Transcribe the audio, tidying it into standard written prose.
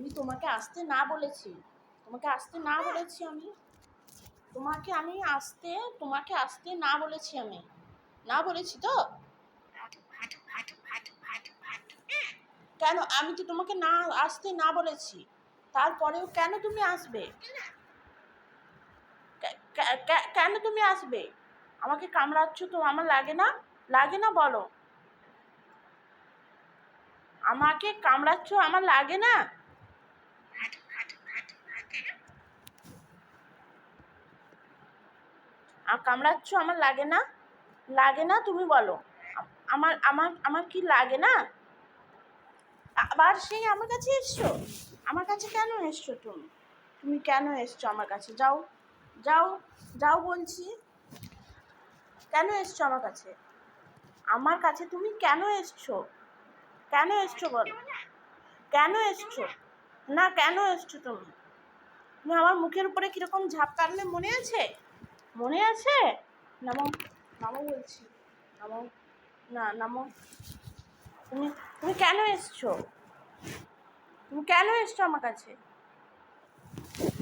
আমি তোমাকে আসতে না বলেছি, তোমাকে আসতে না বলেছি আমি, তোমাকে আসতে না বলেছি আমি, না বলেছি তো? কেন আমি তো তোমাকে না আসতে না বলেছি, তারপরেও কেন তুমি আসবে? কেন তুমি আসবে? আমাকে কামড়াচ্ছ তো, আমার লাগে না? লাগে না বলো? আমাকে কামড়াচ্ছ, আমার লাগে না? কামড়াচ্ছ, আমার লাগে না? লাগে না তুমি বলো? আমার আমার আমার কি লাগে না? আবার সেই আমার কাছে এসছো? আমার কাছে কেন এসছো তুমি? তুমি কেন এসছো আমার কাছে? যাও, যাও, যাও বলছি। কেন এসছো আমার কাছে? আমার কাছে তুমি কেন এসছো? কেন এসছো বলো? কেন এসছো? না, কেন এসছো তুমি? তুমি আমার মুখের উপরে কিরকম ঝাঁপ কাটলে মনে আছে? মনে আছে? নামো, নামো বলছি, নামো। না, নামো। তুমি তুমি কেন এসছো? তুমি কেন এসছো আমার কাছে?